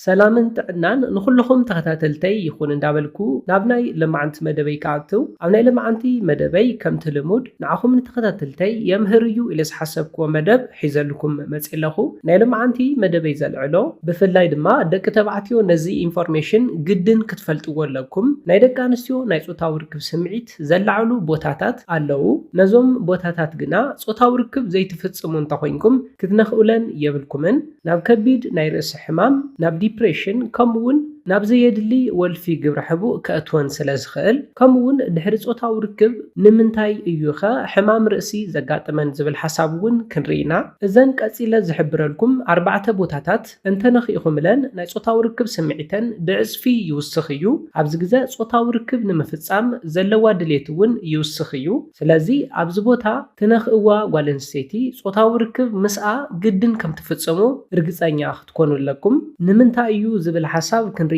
سلامن ጥዕናን ንኹልኹም ተኸታተልተይ ይኹን እንዳበልኩ ናብ ናይ ልምዓንቲ መደበይ ከኣትው ኣብ ናይ ልምዓንቲ መደበይ ከምቲ ልሙድ ንዓኹም ንተኸታተልተይ የምህር እዩ ኢለ ዝሓሰብክዎ መደብ ሒዘልኩም መፅእ ኣለኹ። ናይ ልምዓንቲ መደበይ ዘልዕሎ ብፍላይ ድማ ደቂ ተባዕትዮ ነዚ ኢንፎርሜሽን ግድን ክትፈልጥዎ ኣለኩም። ናይ ደቂ ኣንስትዮ ናይ ፆታዊ ርክብ ስምዒት ዘላዕሉ ቦታታት ኣለዉ። ነዞም ቦታታት ግና ፆታዊ ርክብ ዘይትፍጽሙ እንተኮይንኩም ክትነኽእለን የብልኩምን። ናብ ከቢድ ናይ ርእሲ ሕማም ናብ ዲፕሬሽን ከምውን ናብ ዘየድሊ ወልፊ ግብረ ሕቡእ ከእትወን ስለ ዝኽእል ከምውን ድሕሪ ፆታዊ ርክብ ንምንታይ እዩ ኸ ሕማም ርእሲ ዘጋጥመን ዝብል ሓሳብ እውን ክንርኢና። እዘን ቀፂለ ዝሕብረልኩም 4 ቦታታት እንተነኽኢኹምለን ናይ ፆታዊ ርክብ ስምዒተን ብዕፅፊ ይውስኽ እዩ። ኣብዚ ግዜ ፆታዊ ርክብ ንምፍጻም ዘለዋ ድሌት እውን ይውስኽ እዩ። ስለዚ ኣብዚ ቦታ ትነኽእዋ ጓል ኣንስተይቲ ፆታዊ ርክብ ምስኣ ግድን ከም ትፍጽሙ እርግፀኛ ክትኮኑ ኣለኩም። ንምንታይ እዩ ዝብል ሓሳብ ክንርኢና።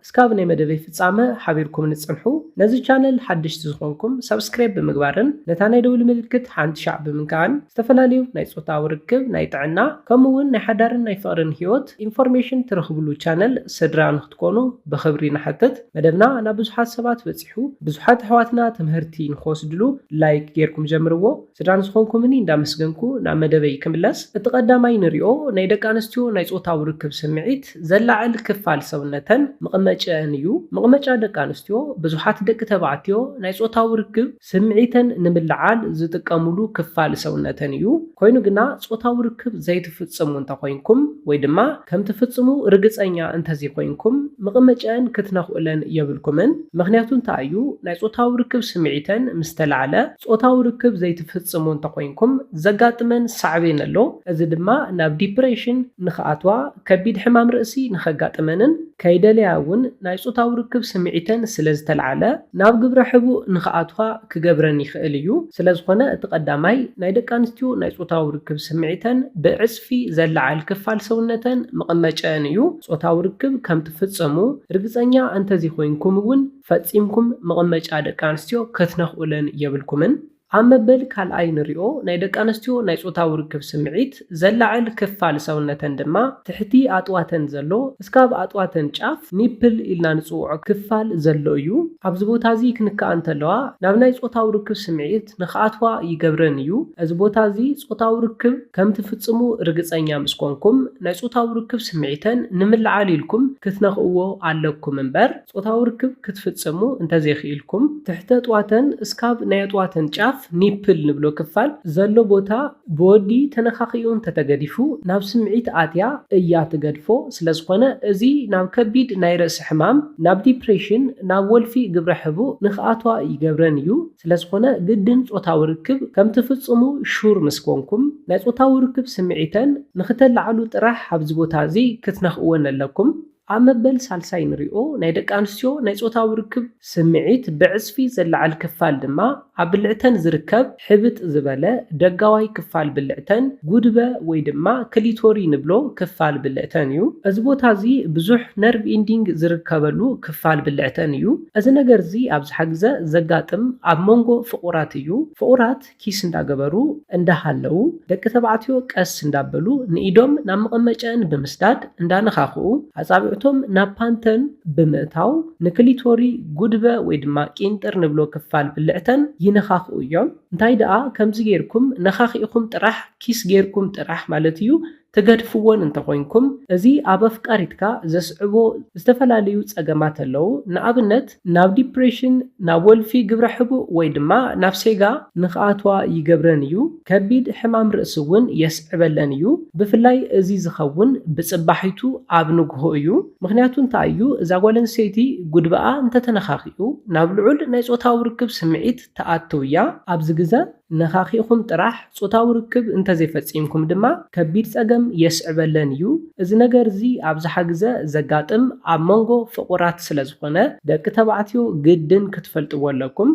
እስካብ ናይ መደበይ ፍጻመ ሓቢርኩም ንጽንሑ። ነዚ ቻነል ሓድሽቲ ዝኾንኩም ሰብስክራይብ ብምግባርን ነታ ናይ ደውሊ ምልክት ሓንቲ ሻዕ ብምንካን ዝተፈላለዩ ናይ ፆታዊ ርክብ ናይ ጥዕና ከምኡውን ናይ ሓዳርን ናይ ፍቕርን ሂወት ኢንፎርሜሽን ትረኽብሉ ቻነል ስድራ ንኽትኮኑ ብኽብሪ ንሓትት። መደብና ናብ ብዙሓት ሰባት በፂሑ ብዙሓት ኣሕዋትና ትምህርቲ ንክወስድሉ ላይክ ጌርኩም ጀምርዎ። ስድራ ንዝኾንኩምኒ እንዳመስገንኩ ናብ መደበይ ክምለስ። እቲ ቀዳማይ ንሪኦ ናይ ደቂ ኣንስትዮ ናይ ፆታዊ ርክብ ስምዒት ዘላዕል ክፋል ሰውነተን መቐመጫን እዩ። መቐመጫ ደቂ ኣንስትዮ ብዙሓት ደቂ ተባዕትዮ ናይ ፆታዊ ርክብ ስምዒተን ንምልዓል ዝጥቀሙሉ ክፋል ሰውነተን እዩ። ኮይኑ ግና ፆታዊ ርክብ ዘይትፍጽሙ እንተኮይንኩም ወይ ድማ ከም ትፍጽሙ ርግፀኛ እንተዘይኮይንኩም መቐመጫን ክትነኽእለን የብልኩምን። ምክንያቱ እንታይ እዩ? ናይ ፆታዊ ርክብ ስምዒተን ምስ ተላዕለ ፆታዊ ርክብ ዘይትፍጽሙ እንተኮይንኩም ዘጋጥመን ሳዕቤን ኣሎ። እዚ ድማ ናብ ዲፕሬሽን ንኽኣትዋ ከቢድ ሕማም ርእሲ ንኸጋጥመንን ከይደልያ እውን ናይ ፆታዊ ርክብ ስምዒተን ስለ ዝተልዓለ ናብ ግብረ ሕቡእ ንኽኣትዋ ክገብረን ይኽእል እዩ። ስለዝኾነ እቲ ቀዳማይ ናይ ደቂ ኣንስትዮ ናይ ፆታዊ ርክብ ስምዒተን ብዕፅፊ ዘላዓል ክፋል ሰውነተን መቐመጫን እዩ። ፆታዊ ርክብ ከም ትፍጽሙ ርግፀኛ እንተዘይኮይንኩም እውን ፈጺምኩም መቐመጫ ደቂ ኣንስትዮ ክትነኽእለን የብልኩምን። ኣብ መበል ካልኣይ ንሪኦ ናይ ደቂ ኣንስትዮ ናይ ፆታዊ ርክብ ስምዒት ዘላዕል ክፋል ሰውነተን ድማ ትሕቲ ኣጥዋተን ዘሎ እስካብ ኣጥዋተን ጫፍ ኒፕል ኢልና ንፅውዖ ክፋል ዘሎ እዩ። ኣብዚ ቦታ እዚ ክንከኣ እንተለዋ ናብ ናይ ፆታዊ ርክብ ስምዒት ንኽኣትዋ ይገብረን እዩ። እዚ ቦታ እዚ ፆታዊ ርክብ ከም ትፍጽሙ ርግፀኛ ምስ ኮንኩም ናይ ፆታዊ ርክብ ስምዒተን ንምልዓል ኢልኩም ክትነኽእዎ ኣለኩም እምበር ፆታዊ ርክብ ክትፍጽሙ እንተዘይኽኢልኩም ትሕቲ ኣጥዋተን እስካብ ናይ ኣጥዋተን ጫፍ ኒፕል ንብሎ ክፋል ዘሎ ቦታ ብወዲ ተነኻኺኡ እንተተገዲፉ ናብ ስምዒት ኣትያ እያ ትገድፎ። ስለዝኾነ እዚ ናብ ከቢድ ናይ ርእሲ ሕማም ናብ ዲፕሬሽን ናብ ወልፊ ግብረ ሕቡእ ንኽኣትዋ ይገብረን እዩ። ስለዝኾነ ግድን ፆታዊ ርክብ ከም ትፍጽሙ ሹር ምስ ኮንኩም ናይ ፆታዊ ርክብ ስምዒተን ንኽተላዕሉ ጥራሕ ኣብዚ ቦታ እዚ ክትነኽእወን ኣለኩም። ኣብ መበል ሳልሳይ ንሪኦ ናይ ደቂ ኣንስትዮ ናይ ፆታዊ ርክብ ስምዒት ብዕፅፊ ዘላዓል ክፋል ድማ ኣብ ብልዕተን ዝርከብ ሕብጥ ዝበለ ደጋዋይ ክፋል ብልዕተን ጉድበ ወይ ድማ ክሊቶሪ ንብሎ ክፋል ብልዕተን እዩ። እዚ ቦታ እዚ ብዙሕ ነርቭ ኢንዲንግ ዝርከበሉ ክፋል ብልዕተን እዩ። እዚ ነገር እዚ ኣብዝሓ ግዜ ዘጋጥም ኣብ መንጎ ፍቁራት እዩ። ፍቁራት ኪስ እንዳገበሩ እንዳሃለው ደቂ ተባዕትዮ ቀስ እንዳበሉ ንኢዶም ናብ መቐመጫን ብምስዳድ እንዳነኻኽኡ ኣጻብዕቶም ናብ ፓንተን ብምእታው ንክሊቶሪ ጉድበ ወይ ድማ ቂንጥር ንብሎ ክፋል ብልዕተን ይነኻኽኡ እዮም። እንታይ ደኣ ከምዚ ጌርኩም ነኻኺኢኹም ጥራሕ ኪስ ጌርኩም ጥራሕ ማለት እዩ ትገድፍዎን እንተኮይንኩም እዚ ኣብ ኣፍቃሪትካ ዘስዕቦ ዝተፈላለዩ ፀገማት ኣለዉ። ንኣብነት ናብ ዲፕሬሽን ናብ ወልፊ ግብረ ሕቡእ ወይ ድማ ናብ ሴጋ ንኽኣትዋ ይገብረን እዩ። ከቢድ ሕማም ርእሲ እውን የስዕበለን እዩ። ብፍላይ እዚ ዝኸውን ብፅባሒቱ ኣብ ንግሆ እዩ። ምክንያቱ እንታይ እዩ? እዛ ጓል ኣንስተይቲ ጉድበኣ እንተተነኻኺኡ ናብ ልዑል ናይ ፆታዊ ርክብ ስምዒት ተኣትው እያ። ኣብዚ ግዜ ነኻኺኢኹም ጥራሕ ፆታዊ ርክብ እንተዘይፈጺምኩም ድማ ከቢድ ፀገም የስዕበለን እዩ። እዚ ነገር እዚ ኣብዝሓ ግዜ ዘጋጥም ኣብ መንጎ ፍቁራት ስለ ዝኾነ ደቂ ተባዕትዮ ግድን ክትፈልጥዎ ኣለኩም።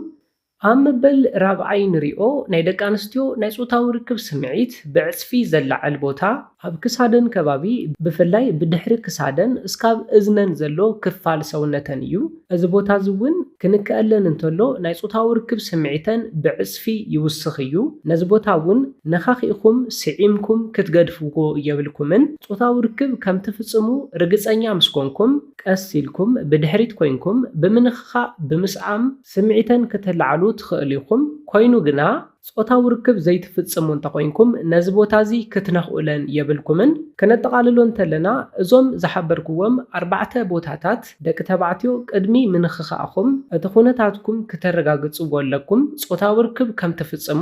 ኣብ መበል 4ይ ንሪኦ ናይ ደቂ ኣንስትዮ ናይ ጾታዊ ርክብ ስምዒት ብዕፅፊ ዘላዓል ቦታ ኣብ ክሳደን ከባቢ ብፍላይ ብድሕሪ ክሳደን እስካብ እዝነን ዘሎ ክፋል ሰውነተን እዩ። እዚ ቦታ እዚ እውን ክንከአለን እንተሎ ናይ ጾታዊ ርክብ ስምዒተን ብዕፅፊ ይውስኽ እዩ። ነዚ ቦታ እውን ነኻኺእኹም ስዒምኩም ክትገድፍዎ የብልኩምን። ጾታዊ ርክብ ከም ትፍጽሙ ርግፀኛ ምስ ኮንኩም ቀስ ኢልኩም ብድሕሪት ኮይንኩም ብምንኽኻእ ብምስዓም ስምዒተን ከተላዕሉ ትኽእሉ ኢኹም። ኮይኑ ግና ጾታዊ ርክብ ዘይትፍጽሙ እንተኮይንኩም ነዚ ቦታ እዚ ክትነኽኡለን የብልኩምን። ከነጠቓልሎ እንተለና እዞም ዝሓበርክዎም 4 ቦታታት ደቂ ተባዕትዮ ቅድሚ ምንኽኻእኹም እቲ ኩነታትኩም ክተረጋግጽዎ ኣለኩም። ጾታዊ ርክብ ከም ትፍጽሙ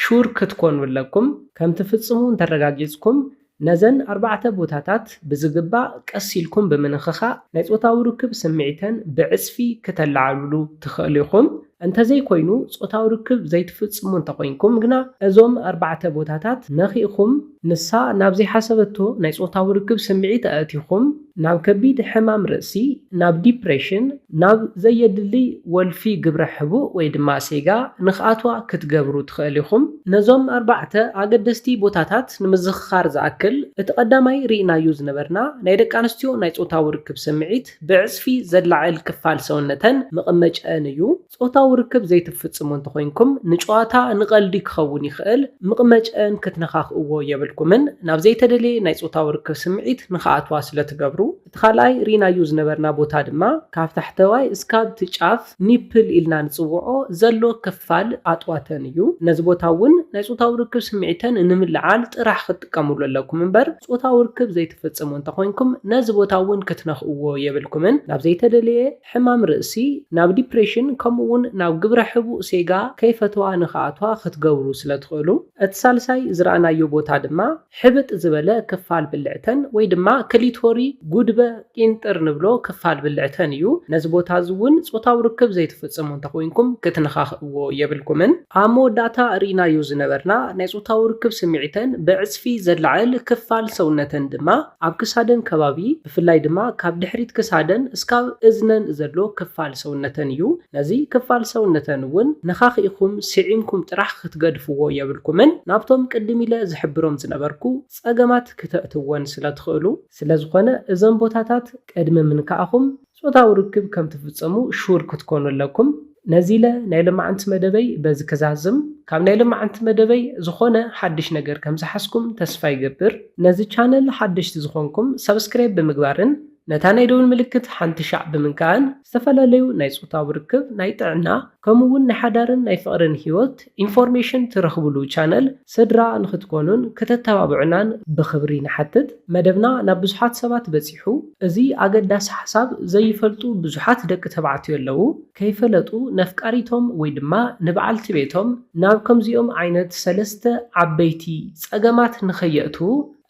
ሹር ክትኮኑ ኣለኩም። ከም ትፍጽሙ እንተረጋጊጽኩም ነዘን 4 ቦታታት ብዝግባእ ቀስ ኢልኩም ብምንኽኻእ ናይ ጾታዊ ርክብ ስምዒተን ብዕፅፊ ከተላዓልሉ ትኽእሉ ኢኹም። እንተዘይኮይኑ ጾታዊ ርክብ ዘይትፍጽሙ እንተኮይንኩም ግና እዞም 4 ቦታታት ነኺእኹም ንሳ ናብ ዘይሓሰበቶ ናይ ጾታዊ ርክብ ስምዒት ኣእቲኹም ናብ ከቢድ ሕማም ርእሲ፣ ናብ ዲፕሬሽን፣ ናብ ዘየድሊ ወልፊ ግብረ ሕቡእ ወይ ድማ ሴጋ ንኽኣትዋ ክትገብሩ ትኽእሉ ኢኹም። ነዞም 4 ኣገደስቲ ቦታታት ንምዝኽኻር ዝኣክል እቲ ቀዳማይ ርኢናዩ ዝነበርና ናይ ደቂ ኣንስትዮ ናይ ጾታዊ ርክብ ስምዒት ብዕፅፊ ዘላዕል ክፋል ሰውነተን ምቕመጨአን እዩ። ጾታዊ ርክብ ዘይትፍጽሙ እንተኮይንኩም ንጨዋታ ንቐልዲ ክኸውን ይኽእል ምቕመጨአን ክትነኻኽእዎ የብልኩምን። ናብ ዘይተደለየ ናይ ጾታዊ ርክብ ስምዒት ንኽኣትዋ ስለትገብሩ። እቲ ካልኣይ ርኢናዩ ዝነበርና ቦታ ድማ ካብ ታሕተዋይ እስካብ እቲ ጫፍ ኒፕል ኢልና ንጽውዖ ዘሎ ክፋል ኣጥዋተን እዩ። ነዚ ቦታ እውን ናይ ጾታዊ ርክብ ስምዒተን ንምልዓል ጥራሕ ክትጥቀሙሉ ኣለኩም እምበር ጾታዊ ርክብ ዘይትፍጽሙ እንተኮይንኩም ነዚ ቦታ እውን ክትነኽእዎ የብልኩምን። ናብ ዘይተደለየ ሕማም ርእሲ፣ ናብ ዲፕሬሽን ከምኡውን ናብ ግብረ ሕቡእ ሴጋ ከይፈትዋ ንኽኣትዋ ክትገብሩ ስለትኽእሉ። እቲ ሳልሳይ ዝረኣናዮ ቦታ ድማ ሕብጥ ዝበለ ክፋል ብልዕተን ወይ ድማ ክሊቶሪ ጉድበ ቂንጥር ንብሎ ክፋል ብልዕተን እዩ። ነዚ ቦታ እዚ እውን ጾታዊ ርክብ ዘይትፍጽሙ እንተኮይንኩም ክትነኻኽእዎ የብልኩምን። ኣብ መወዳእታ ርኢናዮ ዝነበርና ናይ ጾታዊ ርክብ ስምዒተን ብዕፅፊ ዘላዕል ክፋል ሰውነተን ድማ ኣብ ክሳደን ከባቢ ብፍላይ ድማ ካብ ድሕሪት ክሳደን እስካብ እዝነን ዘሎ ክፋል ሰውነተን እዩ። ነዚ ክፋል ሰውነተን እውን ነኻኺእኹም ስዒምኩም ጥራሕ ክትገድፍዎ የብልኩምን። ናብቶም ቅድም ኢለ ዝሕብሮም ዝነበርኩ ጸገማት ክተእትወን ስለትኽእሉ ስለዝኾነ እዞም ቦታታት ቅድሚ ምንካኣኹም ጾታዊ ርክብ ከም ትፍጽሙ ሹር ክትኮኑ ኣለኩም። ነዚ ኢለ ናይ ልማዓንቲ መደበይ በዚ ከዛዝም ካብ ናይ ልማዓንቲ መደበይ ዝኾነ ሓድሽ ነገር ከም ዝሓስኩም ተስፋ ይገብር። ነዚ ቻነል ሓድሽቲ ዝኾንኩም ሰብስክራይብ ብምግባርን ነታ ናይ ደውል ምልክት ሓንቲ ሻዕ ብምንካእን ዝተፈላለዩ ናይ ጾታዊ ርክብ፣ ናይ ጥዕና ከምኡውን ናይ ሓዳርን ናይ ፍቕርን ህይወት ኢንፎርሜሽን ትረኽብሉ ቻነል ስድራ ንኽትኮኑን ከተተባብዑናን ብኽብሪ ንሓትት። መደብና ናብ ብዙሓት ሰባት በፂሑ እዚ ኣገዳሲ ሓሳብ ዘይፈልጡ ብዙሓት ደቂ ተባዕትዮ ኣለዉ። ከይፈለጡ ነፍቃሪቶም ወይ ድማ ንበዓልቲ ቤቶም ናብ ከምዚኦም ዓይነት 3 ዓበይቲ ጸገማት ንኸየእቱ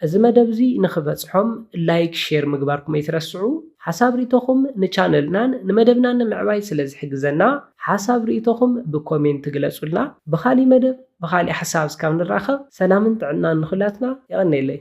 እዚ መደብ እዚ ንኽበጽሖም ላይክ ሼር ምግባርኩም ኣይትረስዑ። ሓሳብ ሪኢቶኹም ንቻነልናን ንመደብናን ንምዕባይ ስለ ዝሕግዘና ሓሳብ ሪኢቶኹም ብኮሜንት ግለጹልና። ብኻሊእ መደብ ብኻሊእ ሓሳብ እስካብ ንራኸብ ሰላምን ጥዕናን ንኹላትና ይቐነየለይ።